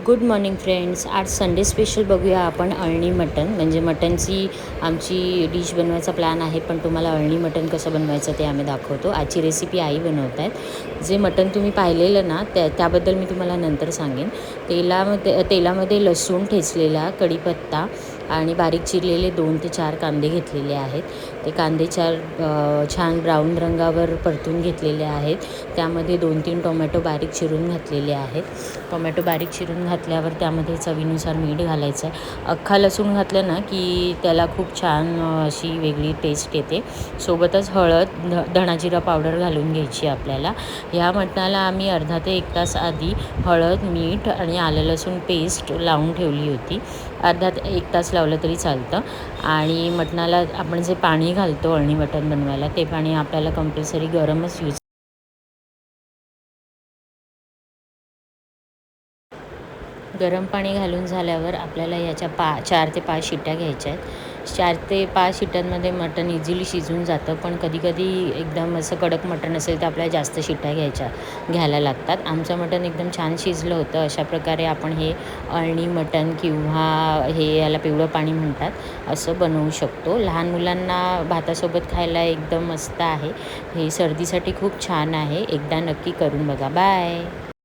Good morning friends. आज Sunday special बघूया आपण अळणी मटण. म्हणजे मटणची आमची डिश बनवायचा प्लॅन आहे, पण तुम्हाला अळणी मटण कसं बनवायचं ते आम्ही दाखवतो. आजची रेसिपी आई बनवत आहेत. जे मटण तुम्ही पाहिलेलं ना त्याबद्दल मी तुम्हाला नंतर सांगेन. तेलामध्ये लसूण ठेचलेला, कढीपत्ता आणि बारीक चिरलेले 2 ते 4 कांदे घेतलेले आहेत. ते कांदे छान ब्राऊन रंगावर परतून घेतलेले आहेत. त्यामध्ये 2-3 टोमॅटो बारीक चिरून घातलेले आहेत. टोमॅटो बारीक चिरून घातल्यावर त्यामध्ये चवीनुसार मीठ घालायचं आहे. अख्खा लसूण घातलं ना की त्याला खूप छान अशी वेगळी टेस्ट येते. सोबतच हळद, धणाजिरा पावडर घालून घ्यायची आपल्याला. ह्या मटणाला आम्ही अर्धा ते 1 तास आधी हळद, मीठ आणि आलं लसूण पेस्ट लावून ठेवली होती. अर्धा ते 1 तास लावलं तरी चालतं. आणि मटणाला आपण जे पाणी घालतो अळणी मटण बनवायला, ते पाणी आपल्याला कंपल्सरी गरमच यूज. गरम पाणी घालून झाल्यावर आपल्याला याच्या 4 ते 5 शिट्ट्या घ्यायच्या आहेत. 4 ते 5 शिट्ट्यांमध्ये मटण इझिली शिजून जातं. पण कधीकधी एकदम असं कडक मटण असेल तर आपल्याला जास्त शिट्ट्या घ्यायला लागतात. आमचं मटण एकदम छान शिजलं होतं. अशा प्रकारे आपण हे अळणी मटण किंवा याला पिवळं पाणी म्हणतात, असं बनवू शकतो. लहान मुलांना भातासोबत खायला एकदम मस्त आहे. हे सर्दीसाठी खूप छान आहे. एकदा नक्की करून बघा. बाय.